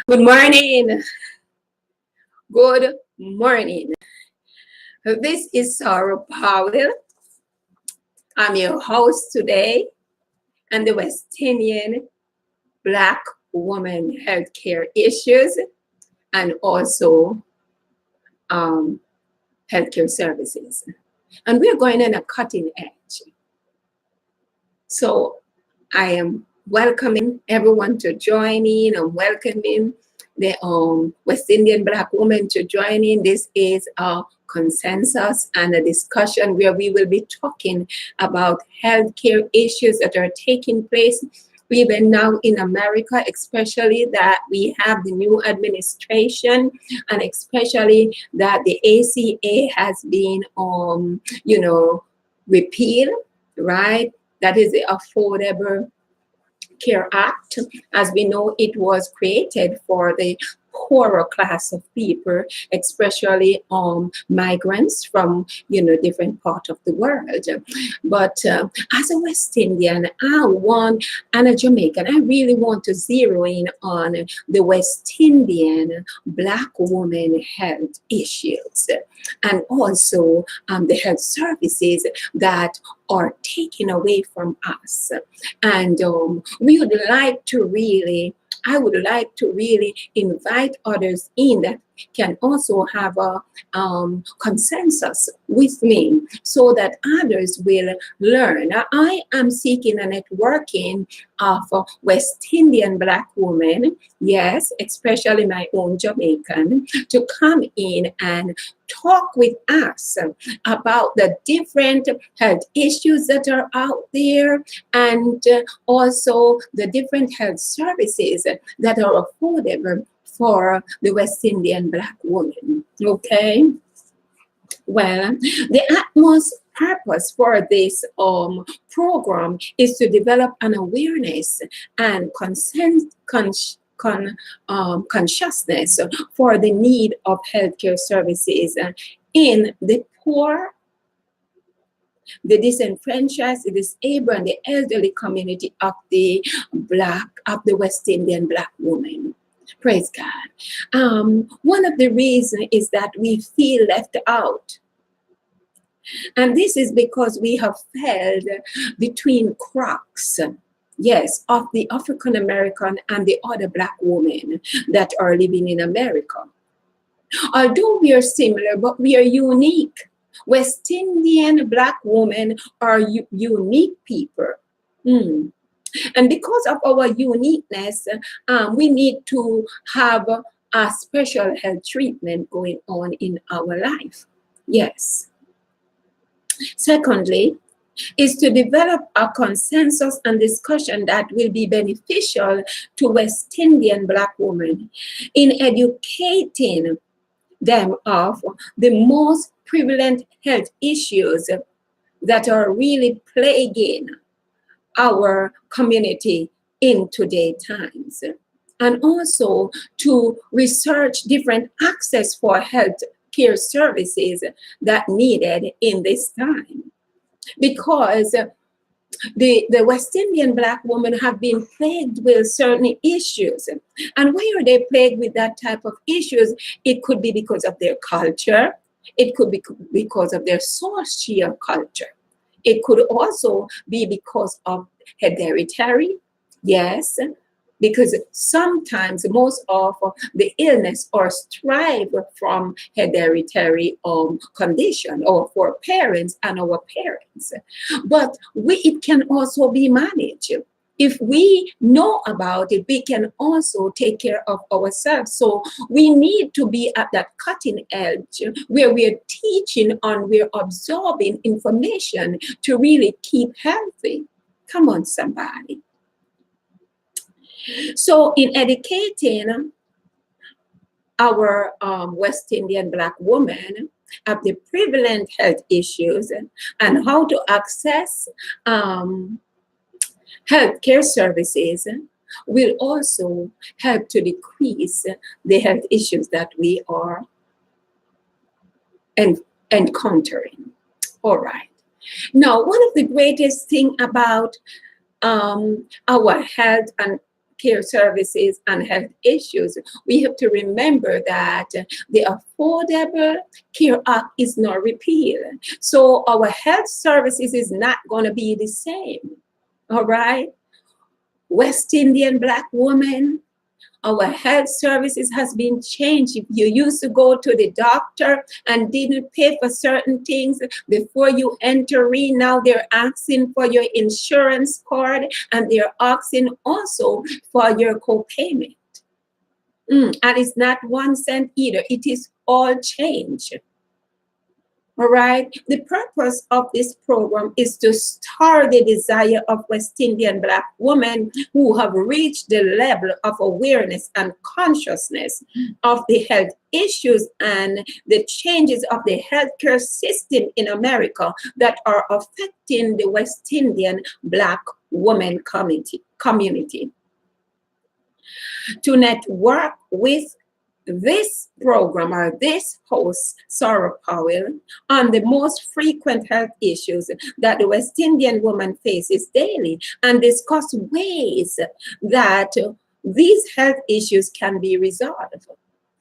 Good morning. Good morning. This is Sarah Powell. I'm your host today on the West Indian Black woman healthcare issues and also um, healthcare services. And we're going on a cutting edge. So I am welcoming everyone to join in. I'm welcoming the West Indian Black woman to join in. This is a consensus and a discussion where we will be talking about healthcare issues that are taking place even now in America, especially that we have the new administration and especially that the ACA has been, repealed, right? That is the Affordable Care Act. As we know, it was created for the poorer class of people, especially migrants from different parts of the world. But as a West Indian, and a Jamaican, I really want to zero in on the West Indian Black woman health issues and also the health services that are taken away from us. And I would like to really invite others in that can also have a consensus with me so that others will learn. I am seeking a networking of West Indian Black women, yes, especially my own Jamaican, to come in and talk with us about the different health issues that are out there and also the different health services that are affordable for the West Indian Black woman. Okay? Well, the utmost purpose for this program is to develop an awareness and consciousness for the need of healthcare services in the poor, the disenfranchised, the disabled, and the elderly community of the West Indian Black woman. Praise God. One of the reasons is that we feel left out. And this is because we have fell between cracks, yes, of the African American and the other Black women that are living in America. Although we are similar, but we are unique. West Indian Black women are unique people. And because of our uniqueness, we need to have a special health treatment going on in our life. Yes. Secondly, is to develop a consensus and discussion that will be beneficial to West Indian Black women in educating them of the most prevalent health issues that are really plaguing our community in today's times, and also to research different access for health care services that needed in this time. Because the West Indian Black women have been plagued with certain issues. And why are they plagued with that type of issues? It could be because of their culture. It could be because of their social culture. It could also be because of hereditary, yes, because sometimes most of the illness or strive from hereditary condition or for parents and our parents. But it can also be managed. If we know about it, we can also take care of ourselves. So we need to be at that cutting edge where we're teaching and we're absorbing information to really keep healthy. Come on, somebody. So in educating our West Indian Black women of the prevalent health issues and how to access healthcare services will also help to decrease the health issues that we are encountering. All right. Now, one of the greatest thing about our health and care services and health issues, we have to remember that the Affordable Care Act is not repealed. So our health services is not going to be the same. All right? West Indian Black women, our health services has been changed. If you used to go to the doctor and didn't pay for certain things before you enter in, now they're asking for your insurance card and they're asking also for your co-payment. And it's not 1 cent either. It is all change. All right. The purpose of this program is to stir the desire of West Indian Black women who have reached the level of awareness and consciousness of the health issues and the changes of the healthcare system in America that are affecting the West Indian Black women community. To network with this program or this host, Sarah Powell, on the most frequent health issues that the West Indian woman faces daily and discuss ways that these health issues can be resolved.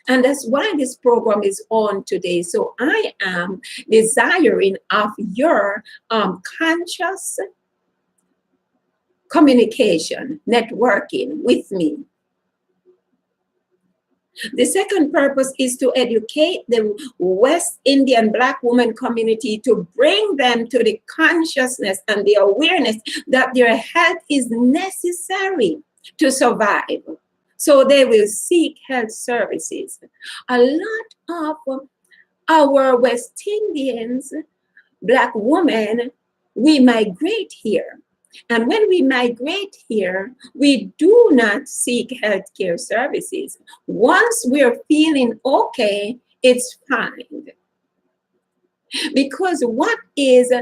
And that's why this program is on today. So I am desiring of your conscious communication, networking with me. The second purpose is to educate the West Indian Black woman community, to bring them to the consciousness and the awareness that their health is necessary to survive. So they will seek health services. A lot of our West Indians, Black women, we migrate here. And when we migrate here, we do not seek healthcare services. Once we're feeling okay, it's fine. Because what is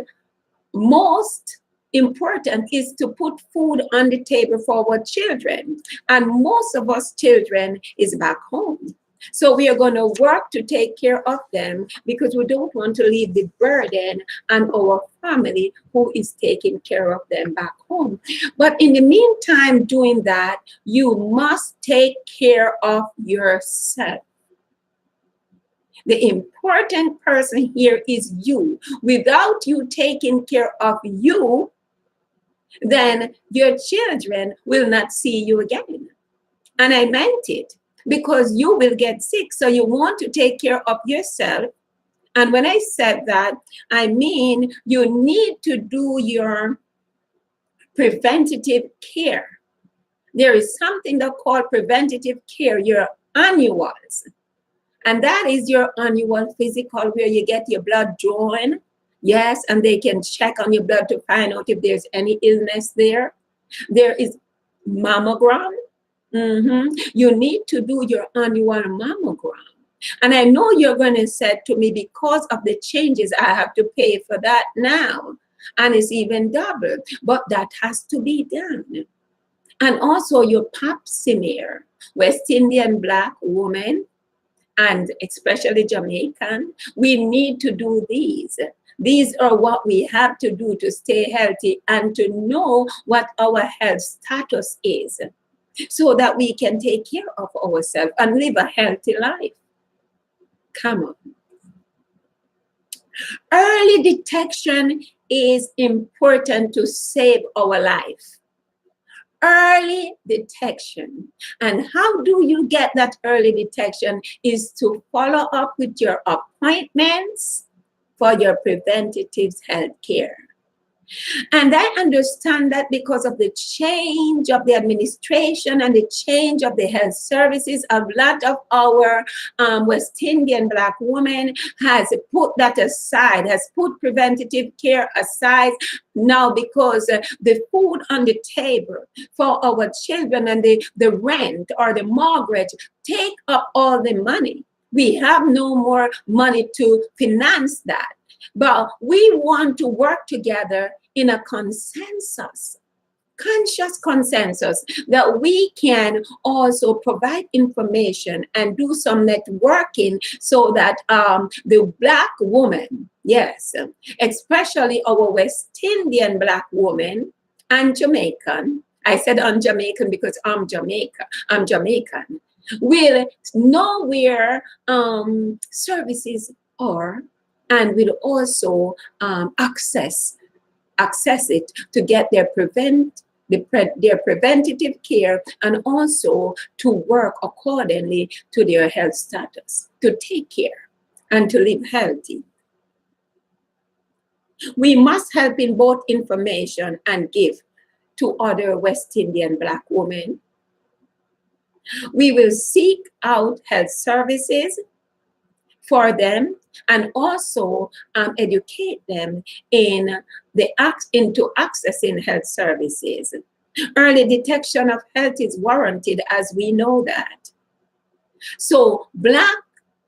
most important is to put food on the table for our children. And most of us children is back home. So we are going to work to take care of them because we don't want to leave the burden on our family who is taking care of them back home. But in the meantime, doing that, you must take care of yourself. The important person here is you. Without you taking care of you, then your children will not see you again. And I meant it. Because you will get sick. So you want to take care of yourself. And when I said that, I mean you need to do your preventative care. There is something that's called preventative care, your annuals. And that is your annual physical where you get your blood drawn. Yes, and they can check on your blood to find out if there's any illness there. There is mammogram. You need to do your annual mammogram. And I know you're going to say to me, because of the changes, I have to pay for that now. And it's even double. But that has to be done. And also your pap smear, West Indian Black woman, and especially Jamaican, we need to do these. These are what we have to do to stay healthy and to know what our health status is, so that we can take care of ourselves and live a healthy life. Come on. Early detection is important to save our life. Early detection. And how do you get that early detection is to follow up with your appointments for your preventative health care. And I understand that because of the change of the administration and the change of the health services, a lot of our West Indian Black women has put that aside, has put preventative care aside now, because the food on the table for our children and the rent or the mortgage take up all the money. We have no more money to finance that. But we want to work together in a consensus, conscious consensus, that we can also provide information and do some networking so that the Black woman, yes, especially our West Indian Black woman and Jamaican I said on Jamaican because I'm Jamaican, will know where services are, and will also access it to get their their preventative care, and also to work accordingly to their health status, to take care and to live healthy. We must help in both information and give to other West Indian Black women. We will seek out health services for them, and also educate them into accessing health services. Early detection of health is warranted, as we know that. So Black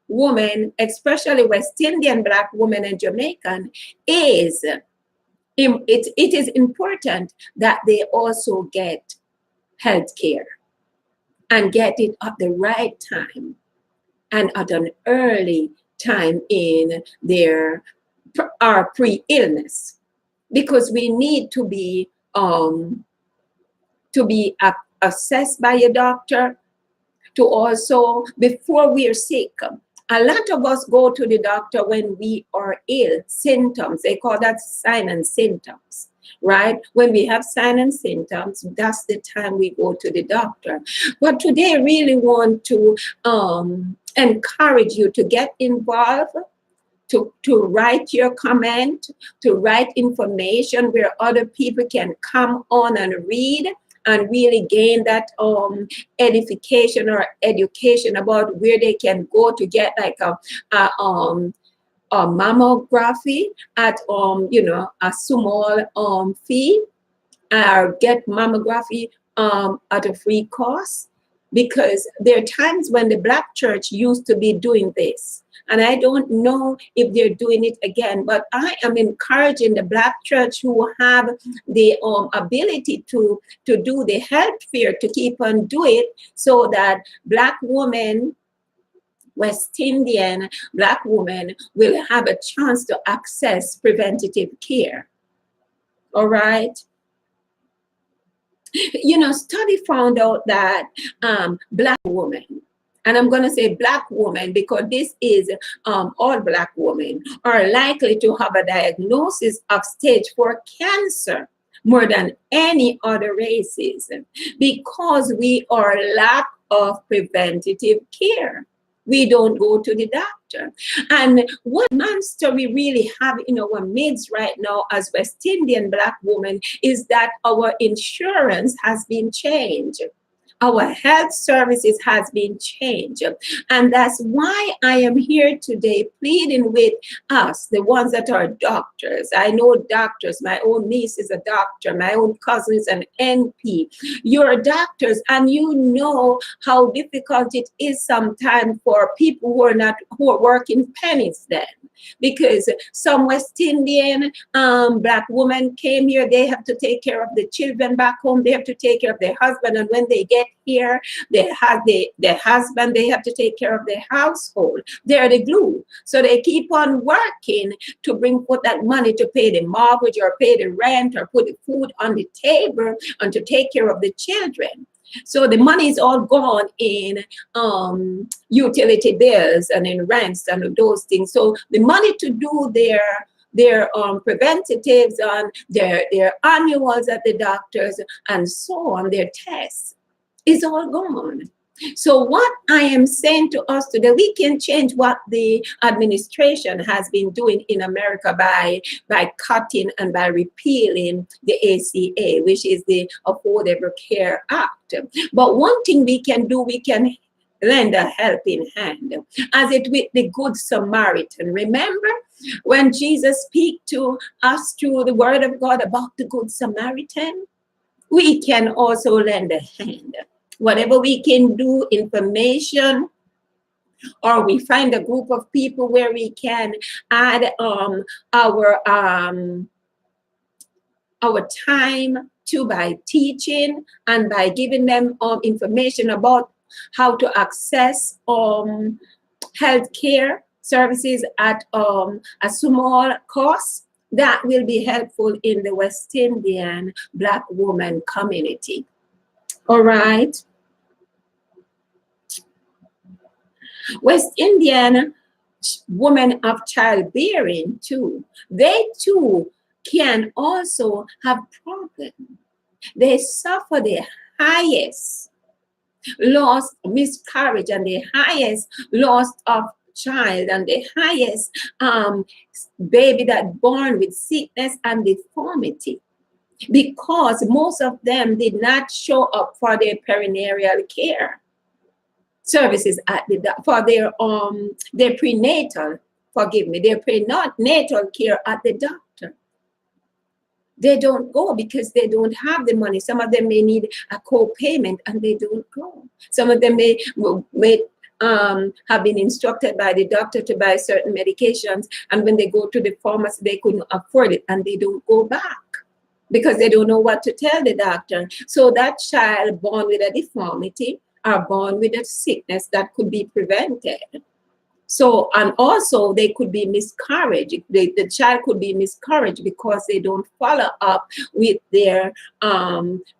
women, especially West Indian Black women and Jamaican, it is important that they also get health care and get it at the right time and at an early time in their pre-illness, because we need to be assessed by a doctor, to also, before we are sick. A lot of us go to the doctor when we are ill, symptoms, they call that sign and symptoms, right? When we have sign and symptoms, that's the time we go to the doctor. But today I really want to encourage you to get involved, to write your comment, to write information where other people can come on and read and really gain that edification or education about where they can go to get like a mammography at a small fee, or get mammography at a free cost. Because there are times when the Black church used to be doing this, and I don't know if they're doing it again, but I am encouraging the Black church who have the ability to do the health fair to keep on doing it, so that Black women, West Indian Black women, will have a chance to access preventative care. All right. Study found out that Black women, and I'm going to say Black women because this is all Black women, are likely to have a diagnosis of stage 4 cancer more than any other races, because we are lack of preventative care. We don't go to the doctor. And what monster we really have in our midst right now as West Indian Black women is that our insurance has been changed. Our health services has been changed. And that's why I am here today pleading with us, the ones that are doctors. I know doctors. My own niece is a doctor. My own cousin is an NP. You're doctors, and you know how difficult it is sometimes for people who are working pennies then. Because some West Indian Black women came here, they have to take care of the children back home, they have to take care of their husband, and when they get here, their husband, they have to take care of their household. They're the glue. So they keep on working to bring forth that money to pay the mortgage or pay the rent or put the food on the table and to take care of the children. So the money is all gone in utility bills and in rents and those things. So the money to do their preventatives and their annuals at the doctors and so on, their tests, is all gone. So what I am saying to us today, we can change what the administration has been doing in America by cutting and by repealing the ACA, which is the Affordable Care Act. But one thing we can do, we can lend a helping hand, as it with the Good Samaritan. Remember when Jesus speak to us through the word of God about the Good Samaritan? We can also lend a hand. Whatever we can do, information, or we find a group of people where we can add our time to, by teaching and by giving them information about how to access healthcare services at a small cost. that will be helpful in the West Indian Black woman community. All right. West Indian women of childbearing too, they too can also have problems. They suffer the highest loss, miscarriage, and the highest loss of child, and the highest baby that born with sickness and deformity, because most of them did not show up for their perineal care services at for their prenatal, forgive me, their prenatal care at the doctor. They don't go because they don't have the money. Some of them may need a co-payment and they don't go. Some of them may have been instructed by the doctor to buy certain medications, and when they go to the pharmacy, they couldn't afford it and they don't go back because they don't know what to tell the doctor. So that child born with a deformity are born with a sickness that could be prevented. So, and also they could be miscarriage. The child could be miscarriage because they don't follow up with their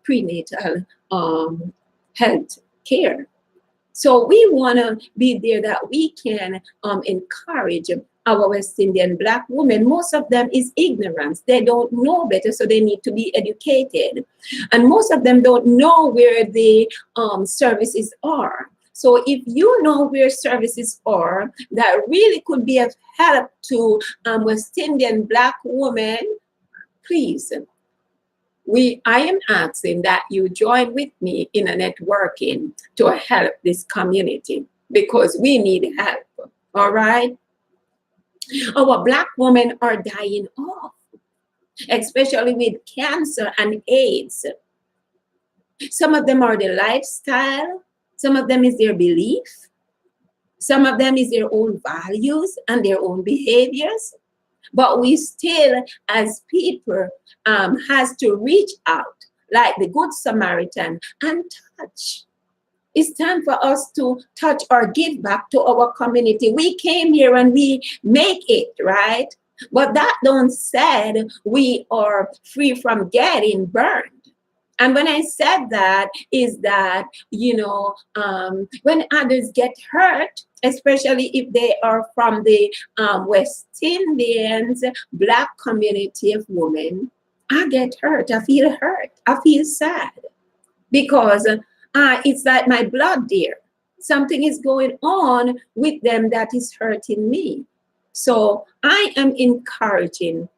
prenatal health care. So we want to be there that we can encourage our West Indian Black women. Most of them is ignorance. They don't know better, so they need to be educated. And most of them don't know where the services are. So if you know where services are that really could be of help to West Indian Black women, please, I am asking that you join with me in a networking to help this community because we need help, all right? Our Black women are dying off, especially with cancer and AIDS. Some of them are the lifestyle, some of them is their belief, some of them is their own values and their own behaviors. But we still, as people, has to reach out like the Good Samaritan and touch. It's time for us to touch or give back to our community. We came here and we make it, right? But that don't said we are free from getting burned. And when I said that, is that, you know, when others get hurt, especially if they are from the West Indians Black community of women, I get hurt. I feel hurt. I feel sad because it's like my blood there. Something is going on with them that is hurting me. So I am encouraging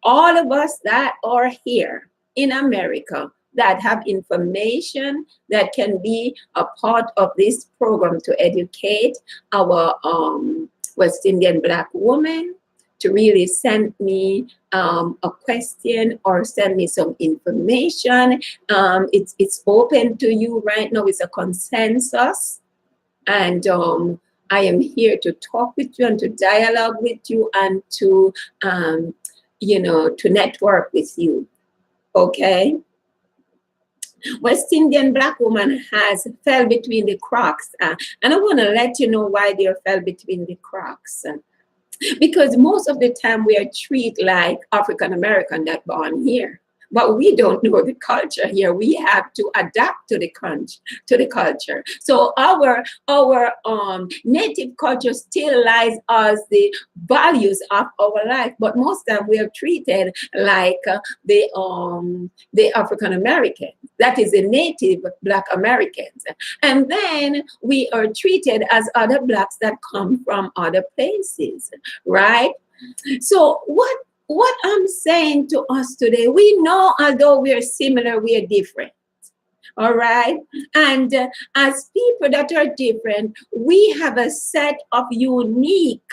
all of us that are here in America that have information that can be a part of this program to educate our West Indian Black women to really send me a question or send me some information. It's open to you right now. It's a consensus. And I am here to talk with you and to dialogue with you and to, to network with you. Okay? West Indian Black woman has fell between the cracks. And I want to let you know why they fell between the cracks. Because most of the time we are treated like African American that born here. But we don't know the culture here. We have to adapt to the culture. So our native culture still lies as the values of our life. But most of them we are treated like the African American. That is the native Black Americans. And then we are treated as other Blacks that come from other places, right? So what I'm saying to us today, we know although we are similar, we are different. All right. And as people that are different, we have a set of unique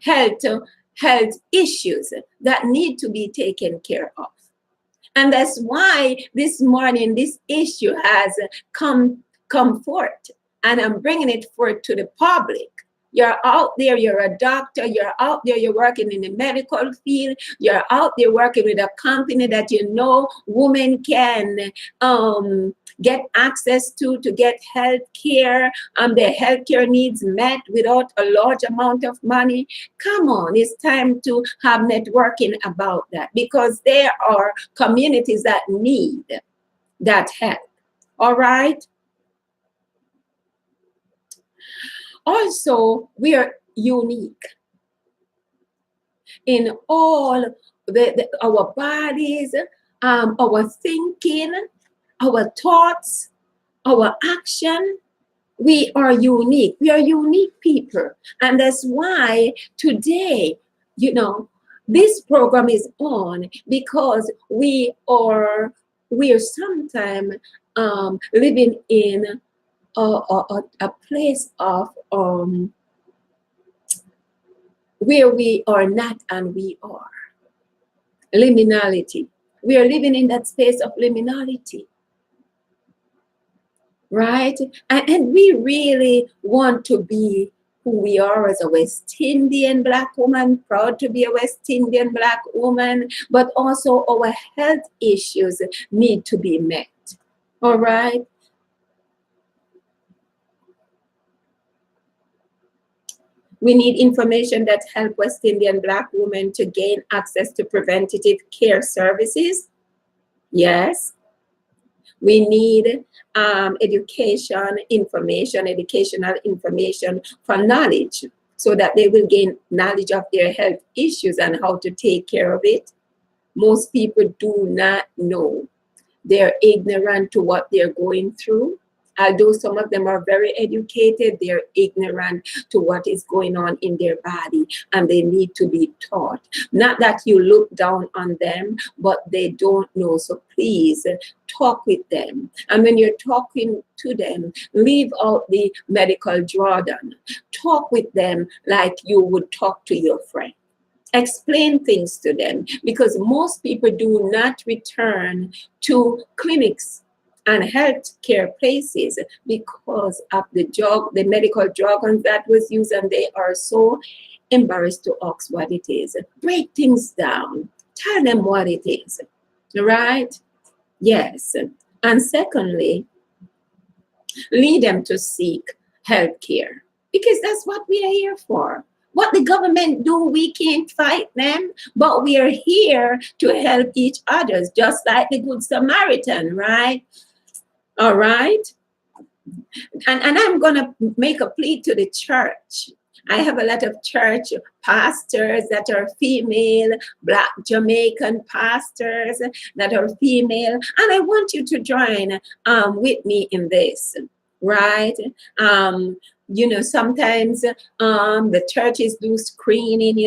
health issues that need to be taken care of. And that's why this morning this issue has come forth, and I'm bringing it forth to the public. You're out there, you're a doctor, you're out there, you're working in the medical field, you're out there working with a company that you know women can get access to get health care, their health care needs met without a large amount of money. Come on, it's time to have networking about that, because there are communities that need that help. All right? Also, we are unique in all our bodies, our thinking, our thoughts, our action. We are unique. We are unique people. And that's why today, this program is on, because we are sometimes living in a place of where we are not and we are. Liminality. We are living in that space of liminality. Right? And we really want to be who we are as a West Indian Black woman, proud to be a West Indian Black woman, but also our health issues need to be met. All right? We need information that help West Indian Black women to gain access to preventative care services. Yes. We need educational information for knowledge, so that they will gain knowledge of their health issues and how to take care of it. Most people do not know. They're ignorant to what they're going through. Although some of them are very educated, they're ignorant to what is going on in their body, and they need to be taught. Not that you look down on them, but they don't know. So please talk with them. And when you're talking to them, leave out the medical jargon. Talk with them like you would talk to your friend. Explain things to them, because most people do not return to clinics and healthcare places because of the medical jargon that was used, and they are so embarrassed to ask what it is. Break things down. Tell them what it is. Right? Yes. And secondly, lead them to seek healthcare, because that's what we are here for. What the government do, we can't fight them, but we are here to help each other, just like the Good Samaritan, right? All right. And I'm going to make a plea to the church. I have a lot of church pastors that are female, Black Jamaican pastors that are female. And I want you to join with me in this, right? Sometimes the churches do screening,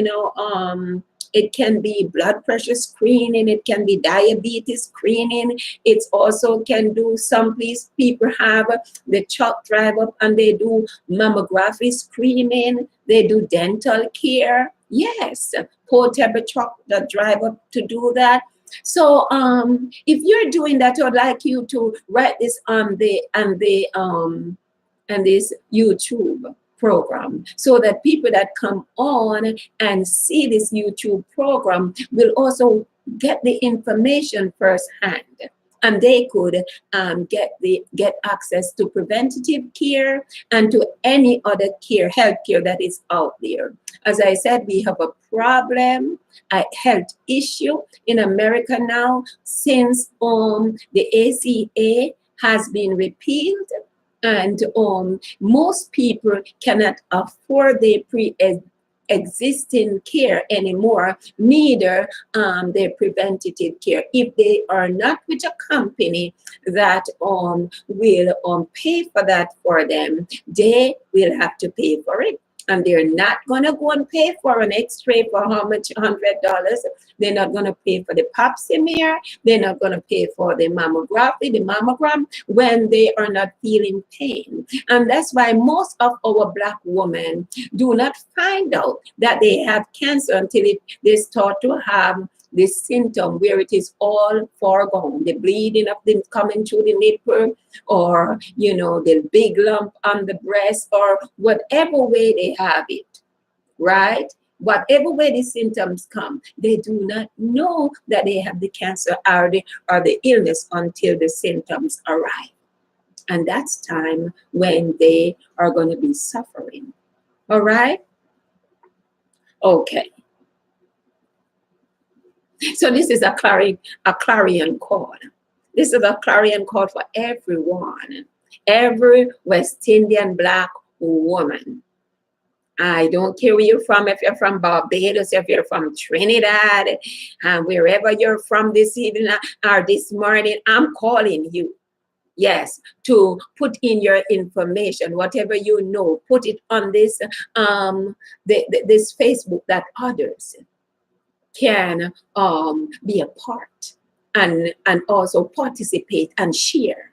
it can be blood pressure screening, it can be diabetes screening. It also can do, some people have the truck drive up and they do mammography screening, they do dental care. Yes, portable truck that drive up to do that. So if you're doing that, I'd like you to write this on this YouTube program, so that people that come on and see this YouTube program will also get the information firsthand, and they could get access to preventative care and to any other health care that is out there. As I said, we have a problem, a health issue in America now, since the ACA has been repealed. And most people cannot afford the existing care anymore, neither their preventative care. If they are not with a company that will pay for that for them, they will have to pay for it. And they're not going to go and pay for an x-ray for how much? $100. They're not going to pay for the pap smear. They're not going to pay for the mammogram, when they are not feeling pain. And that's why most of our Black women do not find out that they have cancer until they start to have this symptom where it is all foregone, the bleeding of the coming through the nipple, or the big lump on the breast, or whatever way they have it, right? Whatever way the symptoms come, they do not know that they have the cancer or the illness until the symptoms arrive. And that's time when they are going to be suffering. All right? Okay. So this is a clarion call. This is a clarion call for everyone. Every West Indian Black woman. I don't care where you're from, if you're from Barbados, if you're from Trinidad, wherever you're from this evening or this morning, I'm calling you. Yes, to put in your information, whatever you know, put it on this this Facebook that others can be a part and also participate and share.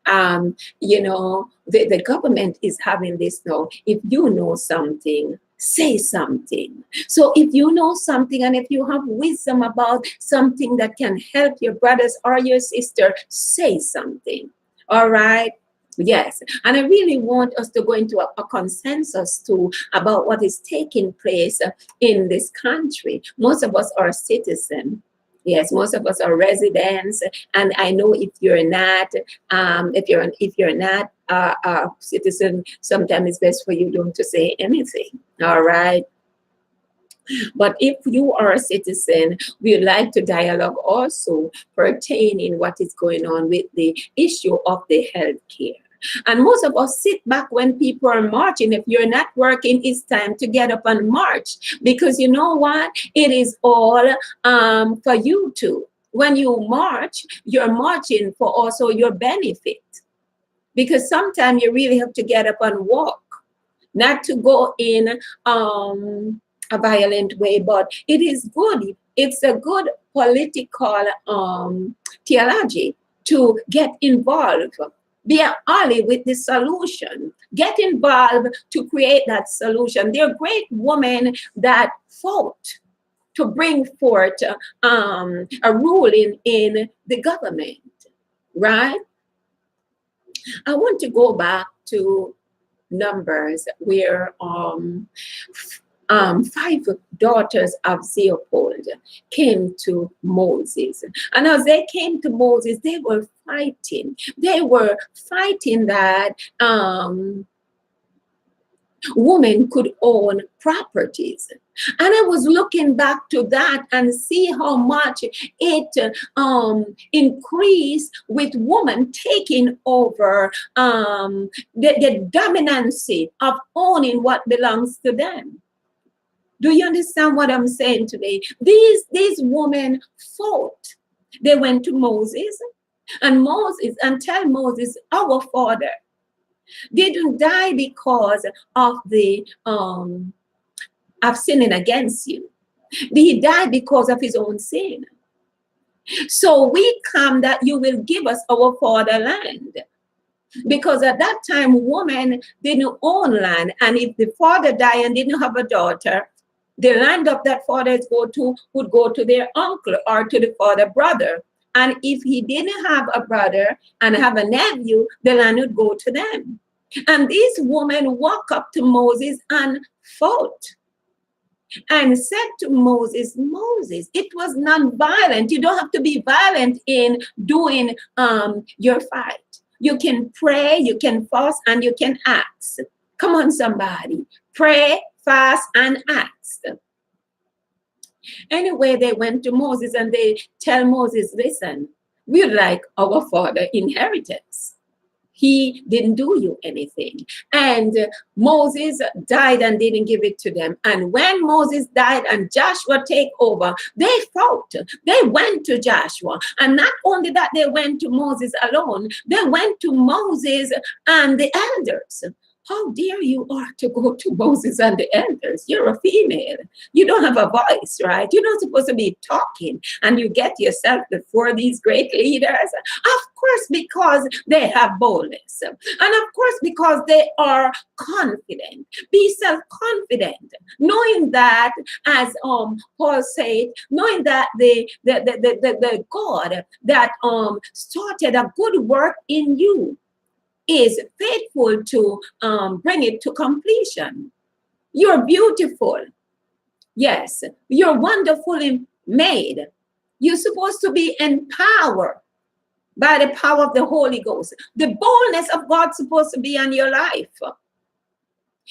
The government is having this now. If you know something, say something. So if you know something and if you have wisdom about something that can help your brothers or your sister, say something. All right? Yes. And I really want us to go into a consensus too about what is taking place in this country. Most of us are citizens. Yes, most of us are residents, and I know if you're not, if you're not a citizen, sometimes it's best for you don't to say anything. All right. But if you are a citizen, we'd like to dialogue also pertaining what is going on with the issue of the health care. And most of us sit back when people are marching. If you're not working, it's time to get up and march, because you know what? It is all for you too. When you march, you're marching for also your benefit, because sometimes you really have to get up and walk, not to go in a violent way, but it is good. It's a good political theology to get involved. Be an ally with the solution. Get involved to create that solution. There are great women that fought to bring forth a ruling in the government, right? I want to go back to Numbers, where 5 daughters of Zeopold came to Moses. And as they came to Moses, they were fighting. They were fighting that women could own properties. And I was looking back to that and see how much it increased with women taking over the dominancy of owning what belongs to them. Do you understand what I'm saying today? These women fought. They went to Moses and tell Moses, our father didn't die because of the of sinning against you. He died because of his own sin. So we come that you will give us our fatherland. Because at that time, women didn't own land. And if the father died and didn't have a daughter, the land of that father would go to their uncle or to the father brother. And if he didn't have a brother and have a nephew, the land would go to them. And these women walked up to Moses and fought and said to Moses, Moses, it was non-violent. You don't have to be violent in doing your fight. You can pray, you can fast, and you can ask. Come on, somebody. Pray, fast, and ask. Anyway, they went to Moses and they tell Moses, listen, we'd like our father inheritance. He didn't do you anything. And Moses died and didn't give it to them. And when Moses died and Joshua take over, they fought. They went to Joshua. And not only that, they went to Moses alone. They went to Moses and the elders. How dare you are to go to Moses and the elders? You're a female. You don't have a voice, right? You're not supposed to be talking. And you get yourself before these great leaders. Of course, because they have boldness. And of course, because they are confident. Be self-confident, knowing that, as Paul said, knowing that the God that started a good work in you is faithful to bring it to completion. You're beautiful. Yes, you're wonderfully made. You're supposed to be empowered by the power of the Holy Ghost. The boldness of God's supposed to be on your life.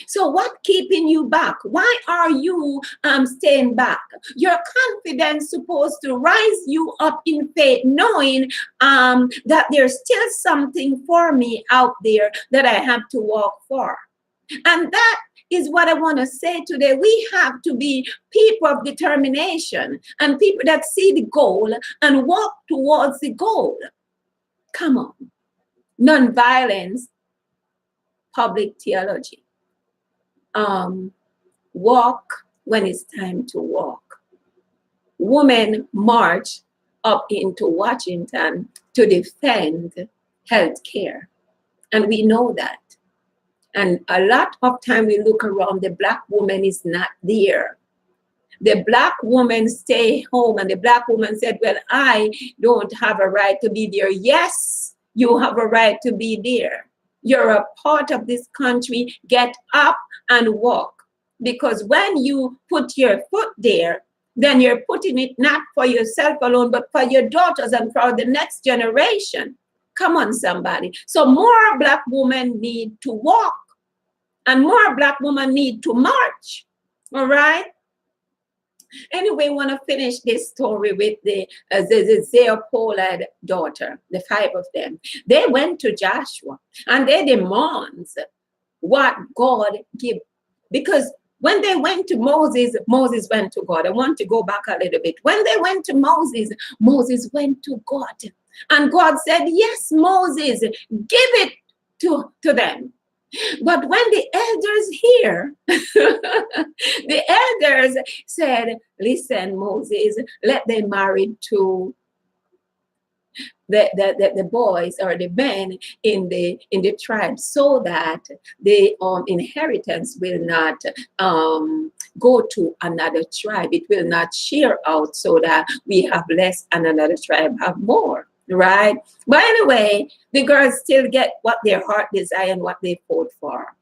So what keeping you back? Why are you staying back? Your confidence supposed to rise you up in faith, knowing that there's still something for me out there that I have to walk for. And that is what I want to say today. We have to be people of determination and people that see the goal and walk towards the goal. Come on. Nonviolence, public theology. Walk when it's time to walk. Women march up into Washington to defend health care. And we know that. And a lot of time we look around, the Black woman is not there. The Black woman stay home, and the Black woman said, well, I don't have a right to be there. Yes, you have a right to be there. You're a part of this country. Get up and walk. Because when you put your foot there, then you're putting it not for yourself alone, but for your daughters and for the next generation. Come on, somebody. So more Black women need to walk, and more Black women need to march. All right? Anyway, I want to finish this story with the Powell daughter, the 5 of them. They went to Joshua and they demand what God give. Because when they went to Moses, Moses went to God. I want to go back a little bit. When they went to Moses, Moses went to God. And God said, yes, Moses, give it to them. But when the elders hear, the elders said, listen, Moses, let them marry to the boys or the men in the tribe, so that the inheritance will not go to another tribe. It will not share out so that we have less and another tribe have more. Right? But anyway, the girls still get what their heart desire and what they fought for.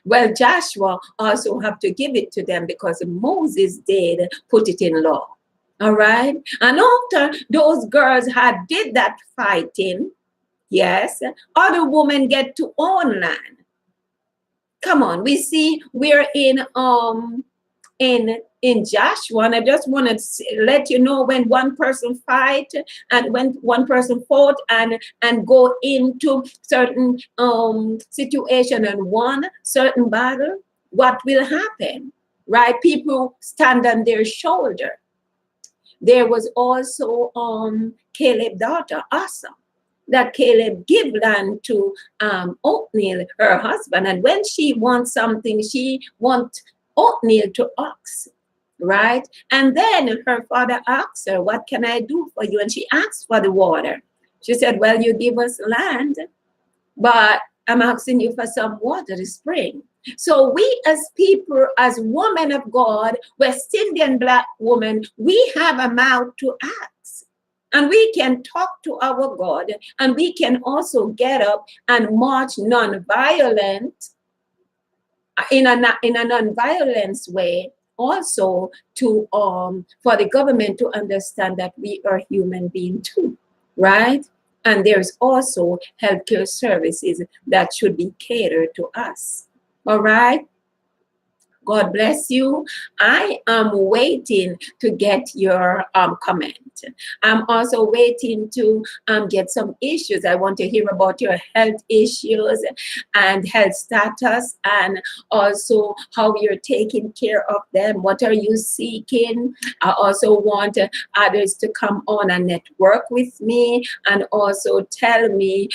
Well, Joshua also have to give it to them because Moses did put it in law. All right? And after those girls had did that fighting, yes, other women get to own land. Come on, we see we're in Joshua, and I just want to let you know, when one person fight and when one person fought and go into certain situation and won certain battle, what will happen, right? People stand on their shoulder. There was also Caleb's daughter, Asa, that Caleb gave land to Othniel, her husband, and when she wants something, she wants Othniel to ox, right? And then her father asked her, what can I do for you? And she asked for the water. She said, well, you give us land, but I'm asking you for some water, the spring. So we as people, as women of God, West Indian Black women, we have a mouth to ask. And we can talk to our God, and we can also get up and march non-violent, in a non-violence way, also to for the government to understand that we are human beings too, right? And there's also healthcare services that should be catered to us. All right? God bless you. I am waiting to get your comment. I'm also waiting to get some issues. I want to hear about your health issues and health status, and also how you're taking care of them. What are you seeking? I also want others to come on and network with me, and also tell me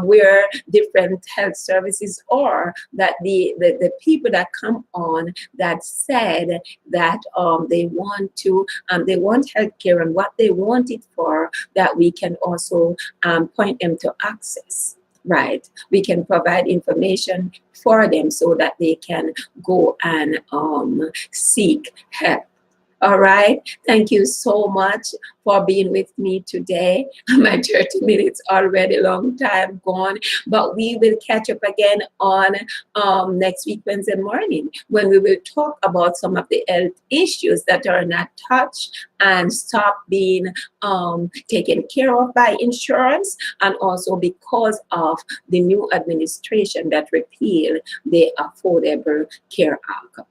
where different health services are that the people that come on that said that they want healthcare and what they want it for, that we can also point them to access. Right, we can provide information for them so that they can go and seek help. All right. Thank you so much for being with me today. My 30 minutes already, long time gone, but we will catch up again on next week, Wednesday morning, when we will talk about some of the health issues that are not touched and stop being taken care of by insurance, and also because of the new administration that repealed the Affordable Care Act.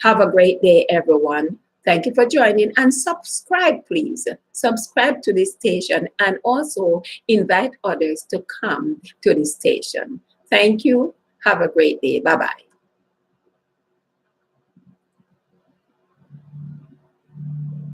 Have a great day, everyone. Thank you for joining, and subscribe, please. Subscribe to this station and also invite others to come to this station. Thank you. Have a great day. Bye-bye.